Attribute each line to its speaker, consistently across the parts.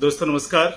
Speaker 1: दोस्तों नमस्कार।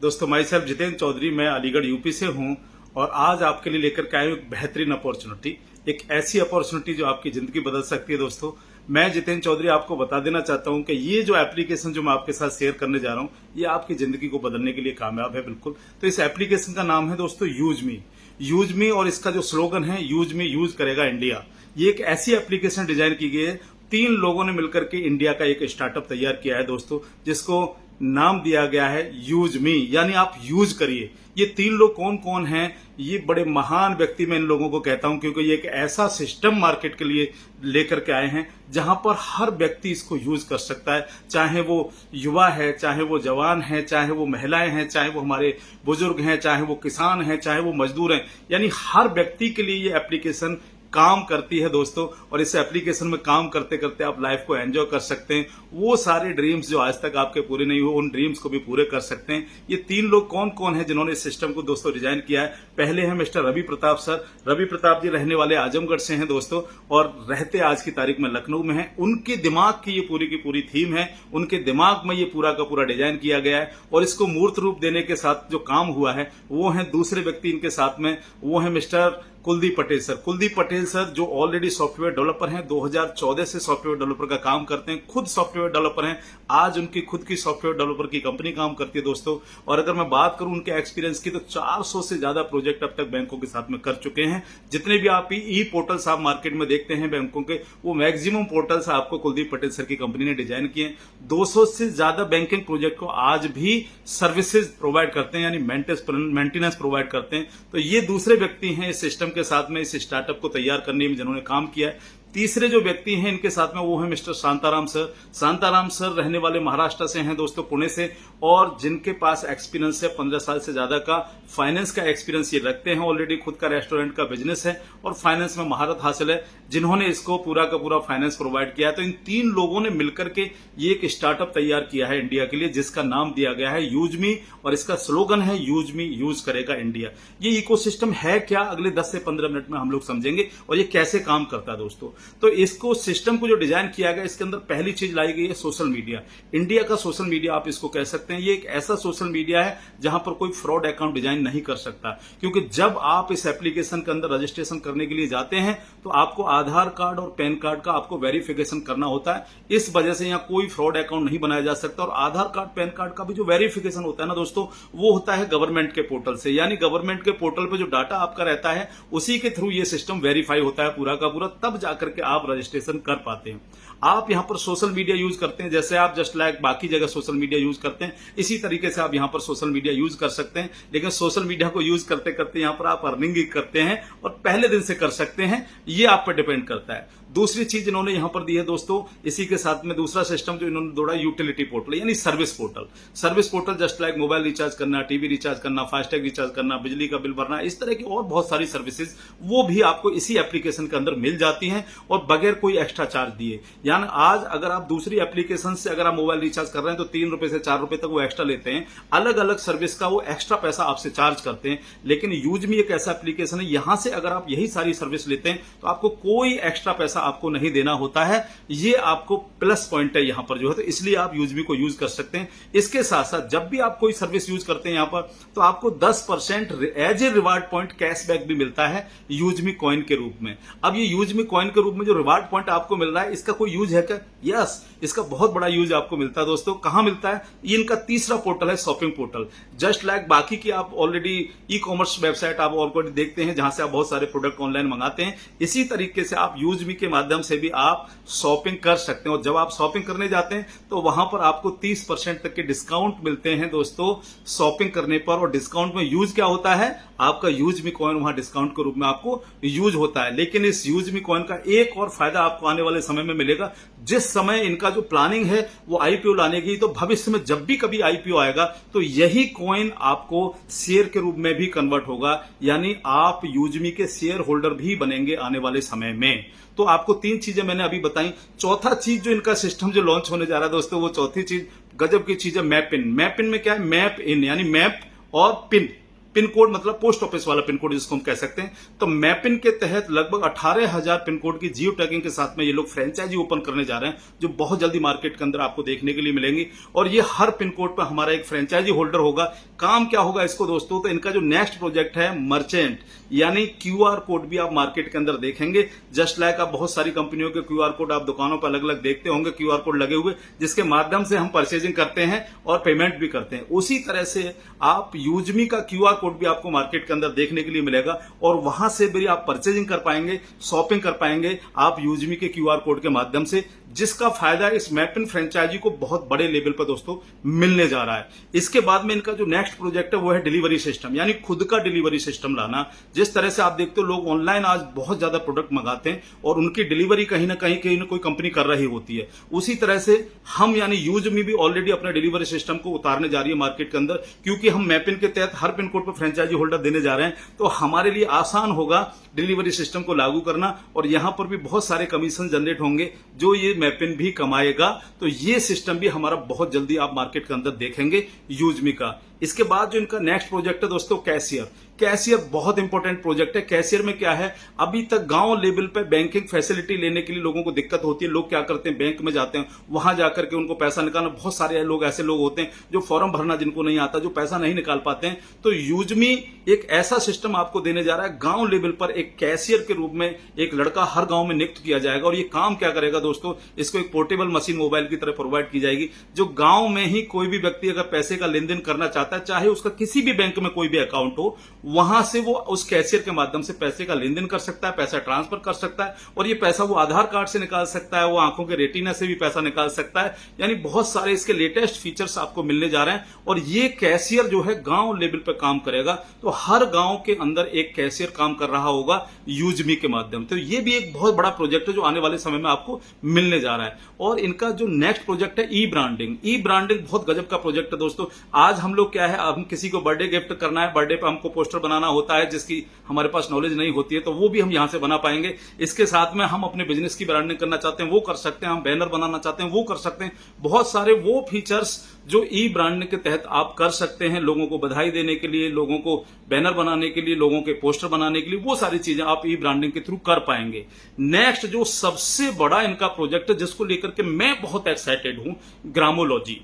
Speaker 1: दोस्तों माई सेल्फ जितेंद्र चौधरी, मैं अलीगढ़ यूपी से हूं और आज आपके लिए लेकर के आया हूं एक बेहतरीन अपॉर्चुनिटी, एक ऐसी अपॉर्चुनिटी जो आपकी जिंदगी बदल सकती है। दोस्तों मैं जितेंद्र चौधरी आपको बता देना चाहता हूं कि ये जो एप्लीकेशन जो मैं आपके साथ शेयर करने जा रहा हूं, ये आपकी जिंदगी को बदलने के लिए कामयाब है बिल्कुल। तो इस एप्लीकेशन का नाम है दोस्तों यूज मी और इसका जो स्लोगन है यूज मी यूज करेगा इंडिया। ये एक ऐसी एप्लीकेशन डिजाइन की गई है, 3 लोगों ने मिलकर के इंडिया का एक स्टार्टअप तैयार किया है दोस्तों, जिसको नाम दिया गया है यूज मी, यानी आप यूज करिए। ये 3 लोग कौन कौन हैं? ये बड़े महान व्यक्ति मैं इन लोगों को कहता हूं, क्योंकि ये एक ऐसा सिस्टम मार्केट के लिए लेकर के आए हैं जहां पर हर व्यक्ति इसको यूज कर सकता है, चाहे वो युवा है, चाहे वो जवान है, चाहे वो महिलाएं हैं, चाहे वो हमारे बुजुर्ग हैं, चाहे वो किसान हैं, चाहे वो मजदूर हैं, यानी हर व्यक्ति के लिए ये एप्लीकेशन काम करती है दोस्तों। और इस एप्लीकेशन में काम करते करते आप लाइफ को एंजॉय कर सकते हैं। वो सारे ड्रीम्स जो आज तक आपके पूरे नहीं हुए, उन ड्रीम्स को भी पूरे कर सकते हैं। ये 3 लोग कौन कौन है जिन्होंने इस सिस्टम को दोस्तों डिजाइन किया है? पहले हैं मिस्टर रवि प्रताप सर। रवि प्रताप जी रहने वाले आजमगढ़ से हैं दोस्तों और रहते आज की तारीख में लखनऊ में हैं। उनके दिमाग की ये पूरी की पूरी थीम है, उनके दिमाग में ये पूरा का पूरा डिजाइन किया गया है और इसको मूर्त रूप देने के साथ जो काम हुआ है वो है दूसरे व्यक्ति इनके साथ में, वो है mister Kuldeep Patel sir. Kuldeep Patel sir जो ऑलरेडी सॉफ्टवेयर डेवलपर हैं, 2014 से सॉफ्टवेयर डेवलपर का काम करते हैं, खुद सॉफ्टवेयर डेवलपर हैं। आज उनकी खुद की सॉफ्टवेयर डेवलपर की कंपनी काम करती है दोस्तों। और अगर मैं बात करूं उनके एक्सपीरियंस की, तो 400 से ज्यादा प्रोजेक्ट अब तक बैंकों के साथ में कर चुके हैं। जितने भी आप ई पोर्टल्स आप मार्केट में देखते हैं बैंकों के, वो मैक्सिमम पोर्टल्स आपको कुलदीप पटेल सर की कंपनी ने डिजाइन किए हैं। 200 से ज्यादा बैंकिंग प्रोजेक्ट को आज भी सर्विसेज प्रोवाइड करते हैं, यानी मेंटेनेंस प्रोवाइड करते हैं। तो ये दूसरे व्यक्ति हैं इस सिस्टम के साथ में, इस स्टार्टअप को तैयार करने में जिन्होंने काम किया है। तीसरे जो व्यक्ति हैं इनके साथ में वो है mister Shantaram sir. Shantaram sir रहने वाले महाराष्ट्र से हैं दोस्तों, पुणे से, और जिनके पास एक्सपीरियंस है 15 साल से ज्यादा का फाइनेंस का एक्सपीरियंस ये रखते हैं। ऑलरेडी खुद का रेस्टोरेंट का बिजनेस है और फाइनेंस में महारत हासिल है, जिन्होंने इसको पूरा का पूरा फाइनेंस प्रोवाइड किया है। तो इन 3 लोगों ने मिलकर के ये एक स्टार्टअप तैयार किया है इंडिया के लिए, जिसका नाम दिया गया है यूज मी और इसका स्लोगन है यूज मी यूज करेगा इंडिया। ये इकोसिस्टम है क्या, अगले 10 से 15 मिनट में हम लोग समझेंगे और ये कैसे काम करता है दोस्तों। तो इसको सिस्टम को जो डिजाइन किया गया, इसके अंदर पहली चीज लाई गई है सोशल मीडिया। इंडिया का सोशल मीडिया आप इसको कह सकते हैं। ये एक ऐसा सोशल मीडिया है जहां पर कोई फ्रॉड अकाउंट डिजाइन नहीं कर सकता, क्योंकि जब आप इस एप्लीकेशन के अंदर रजिस्ट्रेशन करने के लिए जाते हैं तो आपको आधार कार्ड और पैन कार्ड का आपको वेरिफिकेशन करना होता है। इस वजह से यहां कोई फ्रॉड अकाउंट नहीं बनाया जा सकता। और आधार कार्ड पैन कार्ड का भी जो वेरिफिकेशन होता है ना दोस्तों, वो होता है गवर्नमेंट के पोर्टल से, यानी गवर्नमेंट के पोर्टल पे जो डाटा आपका रहता है उसी के थ्रू ये सिस्टम वेरीफाई होता है पूरा का पूरा, तब जाकर के आप रजिस्ट्रेशन कर पाते हैं। आप यहां पर सोशल मीडिया यूज करते हैं, जैसे आप जस्ट लाइक बाकी जगह सोशल मीडिया यूज करते हैं, इसी तरीके से आप यहां पर सोशल मीडिया यूज कर सकते हैं। लेकिन सोशल मीडिया को यूज करते करते यहां पर आप अर्निंग भी करते हैं और पहले दिन से कर सकते हैं, ये आप पर डिपेंड करता है। दूसरी चीज इन्होंने यहां पर दी है दोस्तों, इसी के साथ में दूसरा सिस्टम जो इन्होंने जोड़ा, यूटिलिटी पोर्टल यानी service portal. Service portal just like mobile recharge करना, टीवी रिचार्ज करना, फास्टैग रिचार्ज करना, बिजली का बिल भरना, इस तरह की और बहुत सारी सर्विसेज वो भी आपको इसी एप्लीकेशन के अंदर मिल जाती हैं और बगैर कोई एक्स्ट्रा चार्ज दिए। यानी आज अगर आप दूसरी एप्लीकेशन से अगर आप मोबाइल रिचार्ज कर रहे हैं तो 3 रुपए से 4 रुपए तक वो एक्स्ट्रा लेते हैं, अलग अलग सर्विस का वो एक्स्ट्रा पैसा आपसे चार्ज करते हैं। लेकिन यूज मी एक ऐसा एप्लीकेशन है, यहां से अगर आप यही सारी सर्विस लेते हैं तो आपको कोई एक्स्ट्रा पैसा आपको नहीं देना होता है। ये आपको प्लस पॉइंट है यहां पर जो है, तो इसलिए आप यूज मी को यूज कर सकते हैं। इसके साथ साथ जब भी आप कोई सर्विस यूज करते हैं यहां पर, तो आपको 10% as a reward point cashback भी मिलता है यूज मी कॉइन के रूप में। अब ये यूज मी कॉइन के रूप में जो रिवार्ड पॉइंट आपको मिल रहा है, इसका कोई यूज है क्या? यस, इसका बहुत बड़ा यूज आपको मिलता है दोस्तों। कहां मिलता है? ये इनका तीसरा पोर्टल है, शॉपिंग पोर्टल। जस्ट लाइक बाकी की आप ऑलरेडी ई कॉमर्स वेबसाइट आप ऑलरेडी देखते हैं जहां से आप बहुत सारे प्रोडक्ट ऑनलाइन मंगाते हैं, इसी तरीके से आप यूज मी के माध्यम से भी आप शॉपिंग कर सकते हैं। और जब आप शॉपिंग करने जाते हैं तो वहां पर आपको 30% तक के डिस्काउंट मिलते हैं दोस्तों शॉपिंग करने पर। और डिस्काउंट में यूज क्या होता है? आपका यूज मी कॉइन वहां डिस्काउंट के रूप में आपको यूज होता है। लेकिन इस यूज मी कॉइन का एक और फायदा आपको आने वाले समय में मिलेगा। जिस समय इनका जो प्लानिंग है वो आईपीओ लाने की, तो भविष्य में जब भी कभी आईपीओ आएगा तो यही कॉइन आपको शेयर के रूप में भी कन्वर्ट होगा, यानी आप यूज मी के शेयर होल्डर भी बनेंगे आने वाले समय में। तो आपको 3 चीजें मैंने अभी बताई। चौथा चीज जो इनका सिस्टम जो लॉन्च होने जा रहा है दोस्तों, वो चौथी चीज गजब की चीज है, मैप इन। मैप इन में क्या है? मैप इन यानी मैप और पिन, पिन कोड मतलब पोस्ट ऑफिस वाला पिन कोड जिसको हम कह सकते हैं। तो मैपिन के तहत लगभग 18,000 पिन कोड की जियो टैगिंग के साथ में ये लोग फ्रेंचाइजी ओपन करने जा रहे हैं, जो बहुत जल्दी मार्केट के अंदर आपको देखने के लिए मिलेंगी। और ये हर पिन कोड पर हमारा एक फ्रेंचाइजी होल्डर होगा। काम क्या होगा इसको दोस्तों, तो इनका जो नेक्स्ट प्रोजेक्ट है मर्चेंट, यानी क्यूआर कोड भी आप मार्केट के अंदर देखेंगे। जस्ट लाइक आप बहुत सारी कंपनियों के क्यूआर कोड आप दुकानों पर अलग अलग देखते होंगे, क्यूआर कोड लगे हुए जिसके माध्यम से हम परचेजिंग करते हैं और पेमेंट भी करते हैं। उसी तरह से आप यूजमी का क्यूआर कोड भी आपको मार्केट के अंदर देखने के लिए मिलेगा और वहां से भी आप परचेजिंग कर पाएंगे, शॉपिंग कर पाएंगे आप यूजमी के क्यूआर कोड के माध्यम से, जिसका फायदा इस मैपिन फ्रेंचाइजी को बहुत बड़े लेवल पर दोस्तों मिलने जा रहा है। इसके बाद में इनका जो नेक्स्ट प्रोजेक्ट है वो है डिलीवरी सिस्टम, यानी खुद का डिलीवरी सिस्टम लाना। जिस तरह से आप देखते हो लोग ऑनलाइन आज बहुत ज्यादा प्रोडक्ट मंगाते हैं और उनकी डिलीवरी कहीं ना कोई कंपनी कर रही होती है। उसी तरह से हम यानी यूजमी भी ऑलरेडी अपना डिलीवरी सिस्टम को उतारने जा रही है मार्केट के अंदर, क्योंकि हम मैपिन के तहत हर पिन कोड पर फ्रेंचाइजी होल्डर देने जा रहे हैं। तो हमारे लिए आसान होगा डिलीवरी सिस्टम को लागू करना और यहां पर भी बहुत सारे कमीशन जनरेट होंगे जो ये मैपिन भी कमाएगा। तो ये सिस्टम भी हमारा बहुत जल्दी आप मार्केट के अंदर देखेंगे यूजमी का। इसके बाद जो इनका नेक्स्ट प्रोजेक्ट है दोस्तों कैशियर। कैशियर बहुत इंपॉर्टेंट प्रोजेक्ट है। कैशियर में क्या है, अभी तक गांव लेवल पे बैंकिंग फैसिलिटी लेने के लिए लोगों को दिक्कत होती है। लोग क्या करते हैं, बैंक में जाते हैं, वहां जाकर के उनको पैसा निकालना, बहुत सारे लोग ऐसे लोग होते हैं जो फॉर्म भरना जिनको नहीं आता, जो पैसा नहीं निकाल पाते हैं। तो यूजमी एक ऐसा सिस्टम आपको देने जा रहा है, गांव लेवल पर एक कैशियर के रूप में एक लड़का हर गांव में नियुक्त किया जाएगा। और ये काम क्या करेगा दोस्तों, इसको एक पोर्टेबल मशीन मोबाइल की तरह प्रोवाइड की जाएगी, जो गांव में ही कोई भी व्यक्ति अगर पैसे का लेन देन करना चाहता है, चाहे उसका किसी भी बैंक में कोई भी अकाउंट हो, वहां से वो उस कैशियर के माध्यम से पैसे का लेन देन कर सकता है, पैसा ट्रांसफर कर सकता है। और ये पैसा वो आधार कार्ड से निकाल सकता है, वो आंखों के रेटिना से भी पैसा निकाल सकता है। यानी बहुत सारे इसके लेटेस्ट फीचर्स आपको मिलने जा रहे हैं। और ये कैशियर जो है गांव लेवल पर काम करेगा। तो हर गांव के अंदर एक कैशियर काम कर रहा होगा यूजमी के माध्यम। तो ये भी एक बहुत बड़ा प्रोजेक्ट है जो आने वाले समय में आपको मिलने जा रहा है। और इनका जो नेक्स्ट प्रोजेक्ट है ई ब्रांडिंग। ई ब्रांडिंग बहुत गजब का प्रोजेक्ट है दोस्तों। आज हम लोग क्या है, हम किसी को बर्थडे गिफ्ट करना है, बर्थडे पे हमको पोस्टर बनाना होता है जिसकी हमारे पास नॉलेज नहीं होती है, तो वो भी हम यहां से बना पाएंगे। इसके साथ में हम अपने बिजनेस की ब्रांडिंग करना चाहते हैं वो कर सकते हैं, हम बैनर बनाना चाहते हैं वो कर सकते हैं। बहुत सारे वो फीचर्स जो ई ब्रांडिंग के तहत आप कर सकते हैं, लोगों को बधाई देने के लिए, लोगों को बैनर बनाने के लिए, लोगों के पोस्टर बनाने के लिए, वो सारी चीजें आप ई ब्रांडिंग के थ्रू कर पाएंगे। नेक्स्ट जो सबसे बड़ा इनका प्रोजेक्ट है जिसको लेकर के मैं बहुत एक्साइटेड हूं, ग्रामोलॉजी।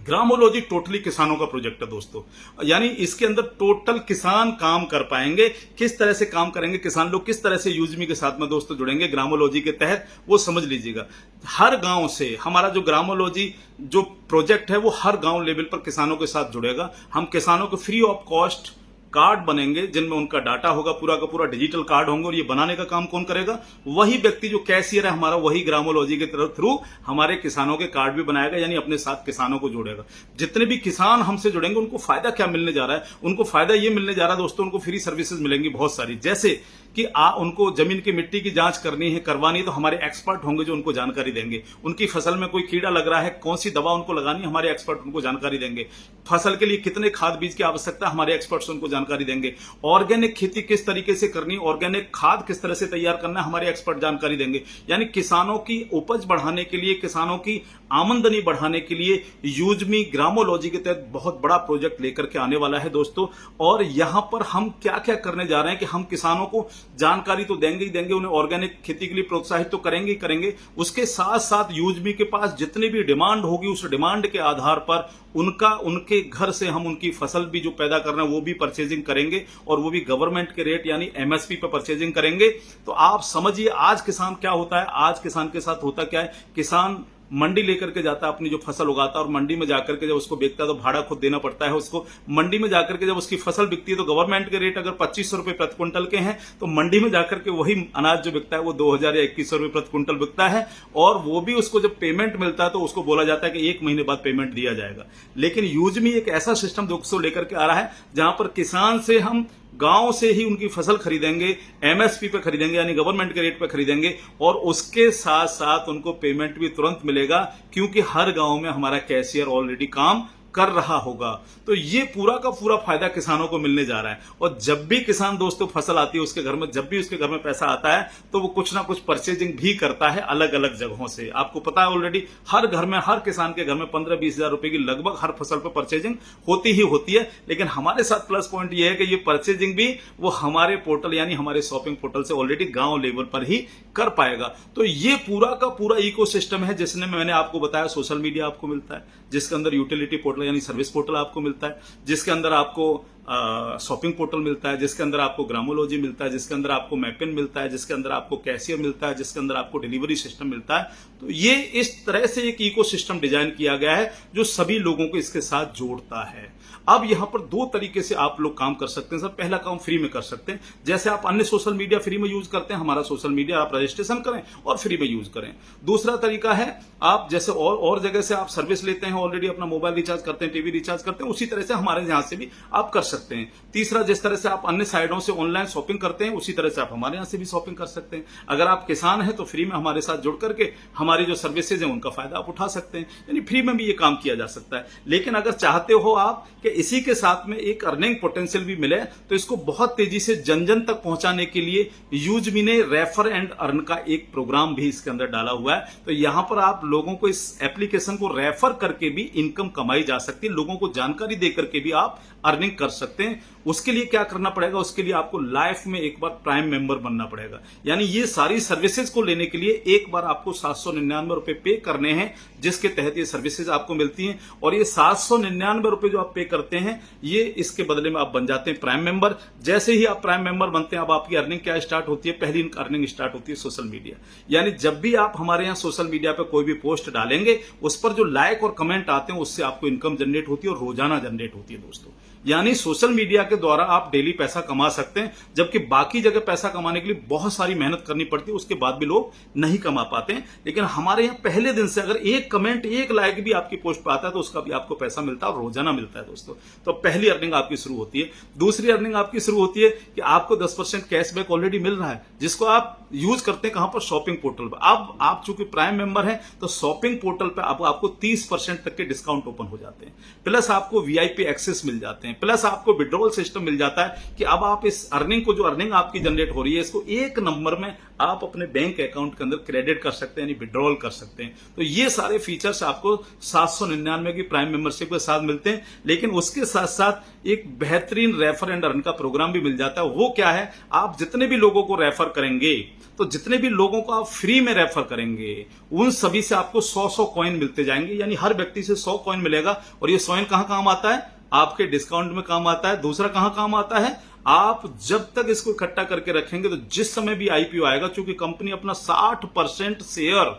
Speaker 1: ग्रामोलॉजी टोटली किसानों का प्रोजेक्ट है दोस्तों। यानी इसके अंदर टोटल किसान काम कर पाएंगे। किस तरह से काम करेंगे किसान लोग, किस तरह से यूजमी के साथ में दोस्तों जुड़ेंगे ग्रामोलॉजी के तहत, वो समझ लीजिएगा। हर गांव से हमारा जो ग्रामोलॉजी जो प्रोजेक्ट है वो हर गांव लेवल पर किसानों के साथ जुड़ेगा। हम किसानों को फ्री ऑफ कॉस्ट कार्ड बनेंगे जिनमें उनका डाटा होगा, पूरा का पूरा डिजिटल कार्ड होंगे। और ये बनाने का काम कौन करेगा, वही व्यक्ति जो कैशियर है हमारा, वही ग्रामोलॉजी के थ्रू हमारे किसानों के कार्ड भी बनाएगा, यानी अपने साथ किसानों को जोड़ेगा। जितने भी किसान हमसे जुड़ेंगे उनको फायदा क्या मिलने जा रहा है, उनको फायदा ये मिलने जा रहा है दोस्तों, उनको फ्री सर्विसेज मिलेंगी बहुत सारी। जैसे कि उनको जमीन की मिट्टी की जांच करनी है, करवानी है, तो हमारे एक्सपर्ट होंगे जो उनको जानकारी देंगे। उनकी फसल में कोई कीड़ा लग रहा है, कौन सी दवा उनको लगानी है, हमारे एक्सपर्ट उनको जानकारी देंगे। फसल के लिए कितने खाद बीज की आवश्यकता, हमारे एक्सपर्ट्स उनको जानकारी देंगे। ऑर्गेनिक खेती किस तरीके से करनी, ऑर्गेनिक खाद किस तरह से तैयार करना है, हमारे एक्सपर्ट जानकारी देंगे। यानी किसानों की उपज बढ़ाने के लिए, किसानों की आमदनी बढ़ाने के लिए यूजमी ग्रामोलॉजी के तहत बहुत बड़ा प्रोजेक्ट लेकर के आने वाला है दोस्तों। और यहां पर हम क्या क्या करने जा रहे हैं कि हम किसानों को जानकारी तो देंगे ही देंगे, उन्हें ऑर्गेनिक खेती के लिए प्रोत्साहित तो करेंगे ही करेंगे। उसके साथ साथ यूजमी के पास जितनी भी डिमांड होगी उस डिमांड के आधार पर उनके घर से हम उनकी फसल भी जो पैदा कर रहे हैं वो भी परचेजिंग करेंगे, और वो भी गवर्नमेंट के रेट यानी एमएसपी पर परचेजिंग करेंगे। तो आप समझिए आज किसान क्या होता है, आज किसान के साथ होता क्या है, किसान मंडी लेकर के जाता है अपनी जो फसल उगाता है, और मंडी में जाकर के जब उसको बेचता है तो भाड़ा खुद देना पड़ता है उसको। मंडी में जाकर के जब उसकी फसल बिकती है तो गवर्नमेंट के रेट अगर 2500 रुपए प्रति क्विंटल के हैं, तो मंडी में जाकर के वही अनाज जो बिकता है वो 2000 या 2100 रुपए प्रति क्विंटल बिकता है। और वो भी उसको जब पेमेंट मिलता है तो उसको बोला जाता है कि 1 महीने बाद पेमेंट दिया जाएगा। लेकिन यूजमी एक ऐसा सिस्टम दोस्तों लेकर के आ रहा है जहां पर किसान से हम गांव से ही उनकी फसल खरीदेंगे, एमएसपी पे खरीदेंगे यानी गवर्नमेंट के रेट पे खरीदेंगे, और उसके साथ साथ उनको पेमेंट भी तुरंत मिलेगा, क्योंकि हर गांव में हमारा कैशियर ऑलरेडी काम कर रहा होगा। तो ये पूरा का पूरा फायदा किसानों को मिलने जा रहा है। और जब भी किसान दोस्तों फसल आती है उसके घर में, जब भी उसके घर में पैसा आता है तो वो कुछ ना कुछ परचेजिंग भी करता है अलग अलग जगहों से। आपको पता है ऑलरेडी हर घर में, हर किसान के घर में 15-20 हजार रुपए की लगभग हर फसल पर परचेजिंग होती ही होती है। लेकिन हमारे साथ प्लस पॉइंट ये है कि ये परचेजिंग भी वो हमारे पोर्टल यानी हमारे शॉपिंग पोर्टल से ऑलरेडी गांव लेवल पर ही कर पाएगा। तो ये पूरा का पूरा इकोसिस्टम है जिसने मैंने आपको बताया सोशल मीडिया आपको मिलता है, जिसके अंदर यूटिलिटी पोर्टल यानी सर्विस पोर्टल आपको मिलता है, जिसके अंदर आपको शॉपिंग पोर्टल मिलता है, जिसके अंदर आपको ग्रामोलॉजी मिलता है, जिसके अंदर आपको मैपिन मिलता है, जिसके अंदर आपको कैशियर मिलता है, जिसके अंदर आपको डिलीवरी सिस्टम मिलता है। तो ये इस तरह से एक इकोसिस्टम डिजाइन किया गया है जो सभी लोगों को इसके साथ जोड़ता है। अब यहां पर दो तरीके से आप लोग काम कर सकते हैं सर। पहला काम फ्री में कर सकते हैं, जैसे आप अन्य सोशल मीडिया फ्री में यूज करते हैं, हमारा सोशल मीडिया आप रजिस्ट्रेशन करें और फ्री में यूज करें। दूसरा तरीका है आप जैसे और जगह से आप सर्विस लेते हैं, ऑलरेडी अपना मोबाइल रिचार्ज करते हैं, टीवी रिचार्ज करते हैं, उसी तरह से हमारे यहां से भी आप कर सकते हैं। तीसरा, जिस तरह से आप अन्य साइटों से ऑनलाइन शॉपिंग करते हैं उसी तरह से आप हमारे यहां से भी शॉपिंग कर सकते हैं। अगर आप किसान हैं तो फ्री में हमारे साथ जुड़ करके हमारी जो सर्विसेज हैं उनका फायदा आप उठा सकते हैं, यानी फ्री में भी ये काम किया जा सकता है। लेकिन अगर चाहते हो आप कि इसी के साथ में एक अर्निंग पोटेंशियल भी मिले तो इसको बहुत तेजी से जन जन तक पहुंचाने के लिए यूजमी ने रेफर एंड अर्न का एक प्रोग्राम भी इसके अंदर डाला हुआ है। तो यहां पर आप लोगों को इस एप्लीकेशन को रेफर करके भी इनकम कमाई जा सकती है, लोगों को जानकारी देकर के भी आप अर्निंग कर सकते हैं। उसके लिए क्या करना पड़ेगा, उसके लिए आपको लाइफ में एक बार प्राइम मेंबर बनना पड़ेगा, यानी ये सारी सर्विसेज को लेने के लिए एक बार आपको 799 रुपए पे करने हैं, जिसके तहत ये सर्विसेज आपको मिलती हैं। और ये 799 रुपए जो आप पे करते हैं ये इसके बदले में आप बन जाते हैं प्राइम मेंबर। जैसे ही आप प्राइम मेंबर बनते हैं अब आपकी अर्निंग क्या स्टार्ट होती है, पहली अर्निंग स्टार्ट होती है सोशल मीडिया। यानी जब भी आप हमारे यहां सोशल मीडिया पर कोई भी पोस्ट डालेंगे उस पर जो लाइक और कमेंट आते हैं उससे आपको इनकम जनरेट होती है और रोजाना जनरेट होती है दोस्तों। यानी सोशल मीडिया के द्वारा आप डेली पैसा कमा सकते हैं, जबकि बाकी जगह पैसा कमाने के लिए बहुत सारी मेहनत करनी पड़ती है, उसके बाद भी लोग नहीं कमा पाते हैं। लेकिन हमारे यहाँ पहले दिन से अगर एक कमेंट, एक लाइक भी आपकी पोस्ट पर आता है तो उसका भी आपको पैसा मिलता है और रोजाना मिलता है दोस्तों। तो पहली अर्निंग आपकी शुरू होती है। दूसरी अर्निंग आपकी शुरू होती है कि आपको 10% कैशबैक ऑलरेडी मिल रहा है, जिसको आप यूज करते हैं कहां पर, शॉपिंग पोर्टल पर। अब आप चूंकि प्राइम मेंबर हैं तो शॉपिंग पोर्टल पर अब आपको 30% तक के डिस्काउंट ओपन हो जाते हैं, प्लस आपको वीआईपी एक्सेस मिल जाते हैं, प्लस आपको विड्रॉल सिस्टम मिल जाता है कि अब आप इस अर्निंग को, जो अर्निंग आपकी जनरेट हो रही है, इसको एक नंबर में आप अपने बैंक अकाउंट के अंदर क्रेडिट कर सकते हैं, यानी विड्रॉल कर सकते हैं। तो ये सारे फीचर्स आपको 799 की प्राइम मेंबरशिप के साथ मिलते हैं। लेकिन उसके साथ साथ एक बेहतरीन रेफर एंड अर्न का प्रोग्राम भी मिल जाता है। वो क्या है, आप जितने भी लोगों को रेफर करेंगे, तो जितने भी लोगों को आप फ्री में रेफर करेंगे उन सभी से आपको 100 कॉइन मिलते जाएंगे, यानी हर व्यक्ति से 100 कॉइन मिलेगा। और ये कॉइन कहां काम आता है, आपके डिस्काउंट में काम आता है। दूसरा कहां काम आता है, आप जब तक इसको इकट्ठा करके रखेंगे तो जिस समय भी आईपीओ आएगा, चूंकि कंपनी अपना 60% शेयर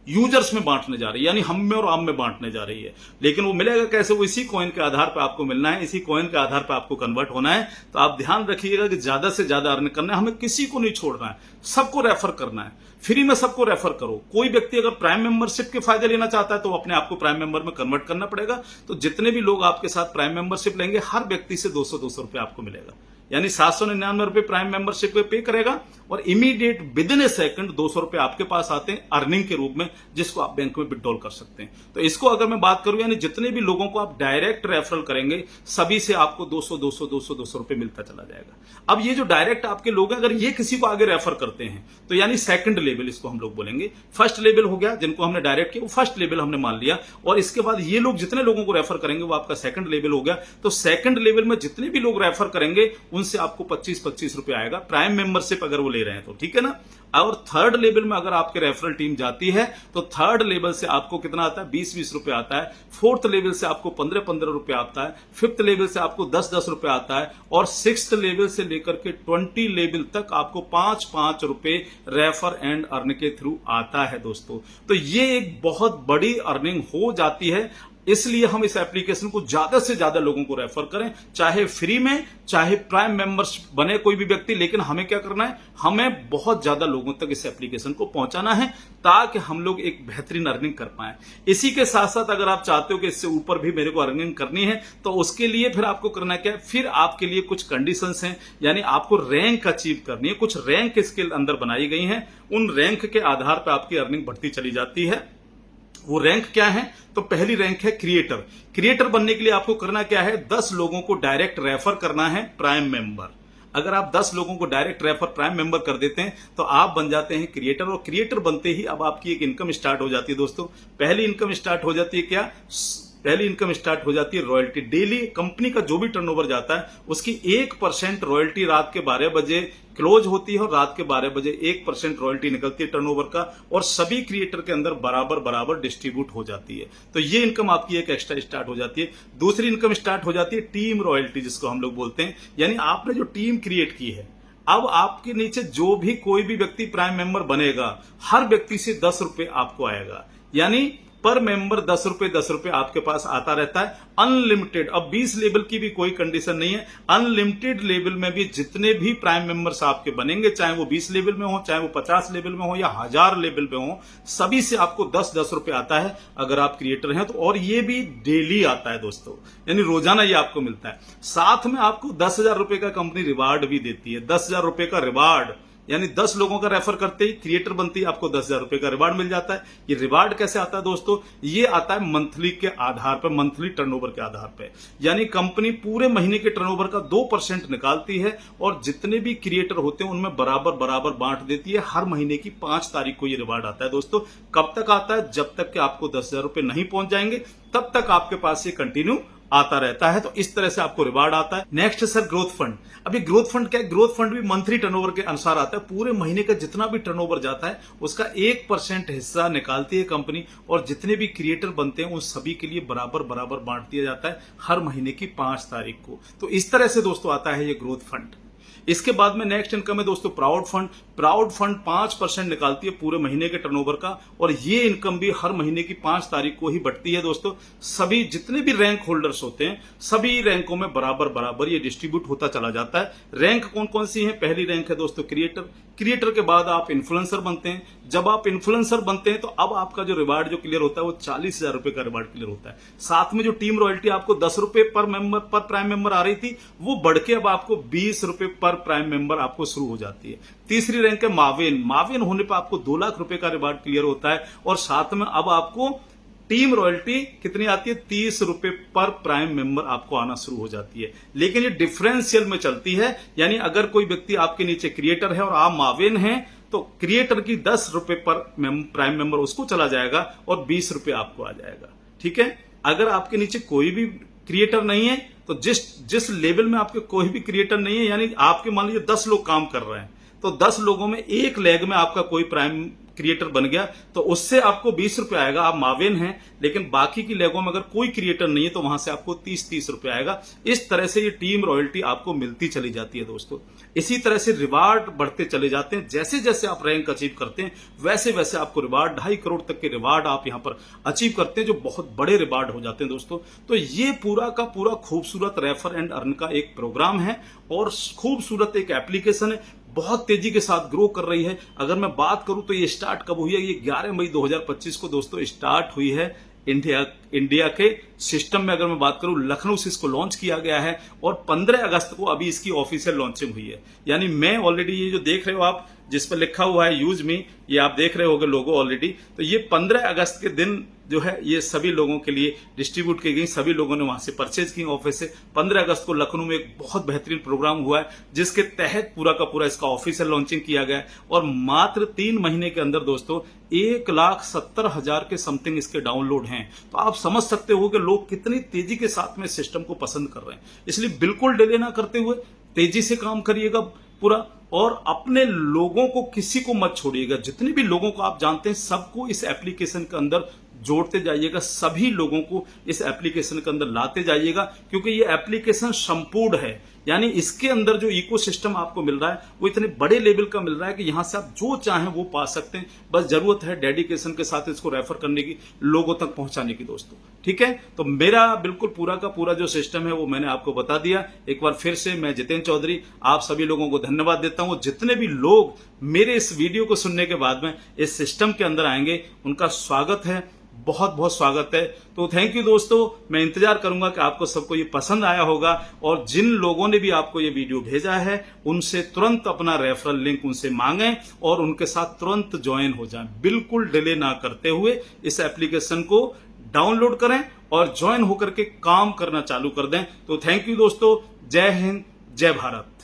Speaker 1: यूजर्स में बांटने जा रही है, यानी हम में और आप में बांटने जा रही है। लेकिन वो मिलेगा कैसे, वो इसी कॉइन के आधार पर आपको मिलना है, इसी कॉइन के आधार पर आपको कन्वर्ट होना है। तो आप ध्यान रखिएगा कि ज्यादा से ज्यादा अर्न करना है, हमें किसी को नहीं छोड़ना है, सबको रेफर करना है। फ्री में सबको रेफर करो। कोई व्यक्ति अगर प्राइम मेंबरशिप के फायदे लेना चाहता है तो अपने आप को प्राइम मेंबर में कन्वर्ट करना पड़ेगा। तो जितने भी लोग आपके साथ प्राइम मेंबरशिप लेंगे हर व्यक्ति से 200 रुपए आपको मिलेगा, यानी 799 रुपए प्राइम मेंबरशिप पे करेगा और immediate with in A second 200 रुपए आपके पास आते हैं अर्निंग के रूप में, जिसको आप बैंक में विड्रॉल कर सकते हैं। तो इसको अगर मैं बात करूं, यानी जितने भी लोगों को आप डायरेक्ट रेफरल करेंगे सभी से आपको 200 रुपए मिलता चला जाएगा। अब ये जो डायरेक्ट आपके लोग हैं, अगर ये किसी को आगे रेफर करते हैं तो यानी सेकंड लेवल इसको हम लोग बोलेंगे। फर्स्ट लेवल हो गया जिनको हमने डायरेक्ट किया, वो फर्स्ट लेवल हमने मान लिया, और इसके बाद ये लोग जितने लोगों को रेफर करेंगे वो आपका सेकंड लेवल हो गया। तो सेकंड लेवल में जितने भी लोग रेफर करेंगे उनसे आपको 25 रुपए आएगा, प्राइम मेंबरशिप अगर वो ले रहे हैं तो, ठीक है ना। और थर्ड लेवल में अगर आपके रेफरल टीम जाती है तो थर्ड लेवल से आपको कितना आता है, 20 रुपए आता है। फोर्थ लेवल से आपको 15 रुपए आता है। फिफ्थ लेवल से आपको 10 रुपए आता है। और सिक्स्थ लेवल से लेकर के 20 लेवल तक आपको 5 रुपए रेफर एंड अर्न के थ्रू आता है दोस्तों। तो ये एक बहुत बड़ी अर्निंग हो जाती है, इसलिए हम इस एप्लीकेशन को ज्यादा से ज्यादा लोगों को रेफर करें, चाहे फ्री में चाहे प्राइम मेंबर्स बने कोई भी व्यक्ति। लेकिन हमें क्या करना है, हमें बहुत ज्यादा लोगों तक इस एप्लीकेशन को पहुंचाना है ताकि हम लोग एक बेहतरीन अर्निंग कर पाए। इसी के साथ साथ अगर आप चाहते हो कि इससे ऊपर भी मेरे को अर्निंग करनी है तो उसके लिए फिर आपको करना क्या है, फिर आपके लिए कुछ कंडीशंस हैं, यानी आपको रैंक अचीव करनी है। कुछ रैंक इसके अंदर बनाई गई हैं, उन रैंक के आधार पर आपकी अर्निंग बढ़ती चली जाती है। वो रैंक क्या है? तो पहली रैंक है क्रिएटर। क्रिएटर बनने के लिए आपको करना क्या है? 10 लोगों को डायरेक्ट रेफर करना है प्राइम मेंबर। अगर आप 10 लोगों को डायरेक्ट रेफर प्राइम मेंबर कर देते हैं तो आप बन जाते हैं क्रिएटर, और क्रिएटर बनते ही अब आपकी एक इनकम स्टार्ट हो जाती है दोस्तों। पहली इनकम स्टार्ट हो जाती है क्या? पहली इनकम स्टार्ट हो जाती है रॉयल्टी। डेली कंपनी का जो भी टर्नओवर जाता है उसकी 1% रॉयल्टी रात के 12 बजे क्लोज होती है, और रात के 12 बजे 1% रॉयल्टी निकलती है टर्नओवर का, और सभी क्रिएटर के अंदर बराबर बराबर डिस्ट्रीब्यूट हो जाती है। तो ये इनकम आपकी एक एक्स्ट्रा स्टार्ट हो जाती है। दूसरी इनकम स्टार्ट हो जाती है टीम रॉयल्टी, जिसको हम लोग बोलते हैं। यानी आपने जो टीम क्रिएट की है, अब आपके नीचे जो भी कोई भी व्यक्ति प्राइम मेंबर बनेगा, हर व्यक्ति से 10 रुपए आपको आएगा। यानी पर मेंबर 10 रुपए आपके पास आता रहता है, अनलिमिटेड। अब 20 लेवल की भी कोई कंडीशन नहीं है, अनलिमिटेड लेवल में भी जितने भी प्राइम मेंबर्स आपके बनेंगे, चाहे वो 20 लेवल में हो, चाहे वो 50 लेवल में हो, या 1000 लेवल में हो, सभी से आपको 10-10 रुपए आता है अगर आप क्रिएटर हैं तो। और ये भी डेली आता है दोस्तों, यानी रोजाना ये आपको मिलता है। साथ में आपको 10,000 रुपए का कंपनी रिवार्ड भी देती है। 10,000 रुपए का रिवार्ड, यानी 10 लोगों का रेफर करते ही क्रिएटर बनती है, आपको 10,000 रुपए का रिवार्ड मिल जाता है। ये रिवार्ड कैसे आता है दोस्तों? ये आता है मंथली के आधार पर, मंथली टर्नओवर के आधार पर। यानी कंपनी पूरे महीने के टर्नओवर का 2% निकालती है, और जितने भी क्रिएटर होते हैं उनमें बराबर बराबर बांट देती है। हर महीने की 5 तारीख को ये रिवार्ड आता है दोस्तों। कब तक आता है? जब तक कि आपको 10,000 रुपए नहीं पहुंच जाएंगे तब तक आपके पास ये कंटिन्यू आता रहता है। तो इस तरह से आपको रिवार्ड आता है। Next sir growth fund. अभी ग्रोथ फंड क्या है? ग्रोथ फंड भी मंथली टर्नओवर के अनुसार आता है। पूरे महीने का जितना भी टर्नओवर जाता है उसका 1% हिस्सा निकालती है कंपनी, और जितने भी क्रिएटर बनते हैं उन सभी के लिए बराबर बराबर बांट दिया जाता है हर महीने की 5 तारीख को। तो इस तरह से दोस्तों आता है ये ग्रोथ फंड। इसके बाद में नेक्स्ट इनकम है दोस्तों प्राउड फंड। प्राउड फंड 5% निकालती है पूरे महीने के टर्नओवर का, और ये इनकम भी हर महीने की 5 तारीख को ही बढ़ती है दोस्तों। सभी जितने भी रैंक होल्डर्स होते हैं सभी रैंकों में बराबर बराबर ये डिस्ट्रीब्यूट होता चला जाता है। रैंक कौन कौन सी है? पहली रैंक है दोस्तों क्रिएटर। क्रिएटर के बाद आप इन्फ्लुएंसर बनते हैं। जब आप इन्फ्लुएंसर बनते हैं तो अब आपका जो रिवार्ड जो क्लियर होता है वो 40,000 रुपए का रिवार्ड क्लियर होता है। साथ में जो टीम रॉयल्टी आपको 10 रुपए पर मेंबर पर प्राइम मेंबर आ रही थी, वो बढ़ के अब आपको 20 रुपए पर प्राइम मेंबर आपको शुरू हो जाती है। तीसरी रैंक है मावेन। मावेन होने पर आपको 2 लाख रुपए का रिवार्ड क्लियर होता है, और साथ में अब आपको टीम रॉयल्टी कितनी आती है? 30 रुपए पर प्राइम मेंबर आपको आना शुरू हो जाती है। लेकिन ये डिफरेंशियल में चलती है, यानी अगर कोई व्यक्ति आपके नीचे क्रिएटर है और आप मावेन हैं तो क्रिएटर की 10 रुपए पर प्राइम मेंबर उसको चला जाएगा, और 20 रुपए आपको आ जाएगा। ठीक है। अगर आपके नीचे कोई भी क्रिएटर नहीं है तो जिस लेवल में आपके कोई भी क्रिएटर नहीं है, यानी आपके मान लीजिए 10 लोग काम कर रहे हैं, तो 10 लोगों में एक लेग में आपका कोई प्राइम क्रिएटर बन गया तो उससे आपको 20 रुपए आएगा। आप मावेन हैं, लेकिन बाकी की लेगों में अगर कोई क्रिएटर नहीं है तो वहां से आपको 30-30 रुपए आएगा। इस तरह से ये टीम रॉयल्टी आपको मिलती चली जाती है दोस्तों। इसी तरह से रिवार्ड बढ़ते चले जाते हैं। जैसे जैसे आप रैंक अचीव करते हैं वैसे वैसे आपको रिवार्ड 2.5 करोड़ तक के रिवार्ड आप यहां पर अचीव करते हैं, जो बहुत बड़े रिवार्ड हो जाते हैं दोस्तों। तो ये पूरा का पूरा खूबसूरत रेफर एंड अर्न का एक प्रोग्राम है, और खूबसूरत एक एप्लीकेशन है, बहुत तेजी के साथ ग्रो कर रही है। अगर मैं बात करूं तो ये स्टार्ट कब हुई है? ये 11 मई 2025 को दोस्तों स्टार्ट हुई है। इंडिया के सिस्टम में अगर मैं बात करूं, लखनऊ से इसको लॉन्च किया गया है, और 15 अगस्त को अभी इसकी ऑफिशियल लॉन्चिंग हुई है। यानी मैं ऑलरेडी ये जो देख रहे हो आप, जिस पर लिखा हुआ है यूज मी, ये आप देख रहे होगे लोगो ऑलरेडी, तो ये 15 अगस्त के दिन जो है ये सभी लोगों के लिए डिस्ट्रीब्यूट की गई। सभी लोगों ने वहां से परचेज की ऑफिस से। 15 अगस्त को लखनऊ में एक बहुत बेहतरीन प्रोग्राम हुआ है, जिसके तहत पूरा का पूरा इसका ऑफिशियल लॉन्चिंग किया गया है, और मात्र 3 महीने के अंदर दोस्तों 1,70,000 के समथिंग इसके डाउनलोड हैं। तो आप समझ सकते हो कि लोग कितनी तेजी के साथ में सिस्टम को पसंद कर रहे हैं। इसलिए बिल्कुल डिले ना करते हुए तेजी से काम करिएगा पूरा, और अपने लोगों को किसी को मत छोड़िएगा। जितने भी लोगों को आप जानते हैं सबको इस एप्लीकेशन के अंदर जोड़ते जाइएगा, सभी लोगों को इस एप्लीकेशन के अंदर लाते जाइएगा, क्योंकि ये एप्लीकेशन संपूर्ण है। यानी इसके अंदर जो इकोसिस्टम आपको मिल रहा है वो इतने बड़े लेवल का मिल रहा है कि यहां से आप जो चाहें वो पा सकते हैं। बस जरूरत है डेडिकेशन के साथ इसको रेफर करने की, लोगों तक पहुंचाने की दोस्तों। ठीक है, तो मेरा बिल्कुल पूरा का पूरा जो सिस्टम है वो मैंने आपको बता दिया। एक बार फिर से मैं जितेंद्र चौधरी आप सभी लोगों को धन्यवाद देता हूं। जितने भी लोग मेरे इस वीडियो को सुनने के बाद में इस सिस्टम के अंदर आएंगे उनका स्वागत है, बहुत बहुत स्वागत है। तो थैंक यू दोस्तों, मैं इंतजार करूंगा कि आपको सबको ये पसंद आया होगा, और जिन लोगों ने जिन्होंने भी आपको ये वीडियो भेजा है उनसे तुरंत अपना रेफरल लिंक उनसे मांगें और उनके साथ तुरंत ज्वाइन हो जाएं। बिल्कुल डिले ना करते हुए इस एप्लीकेशन को डाउनलोड करें और ज्वाइन होकर के काम करना चालू कर दें। तो थैंक यू दोस्तों, जय हिंद, जय भारत।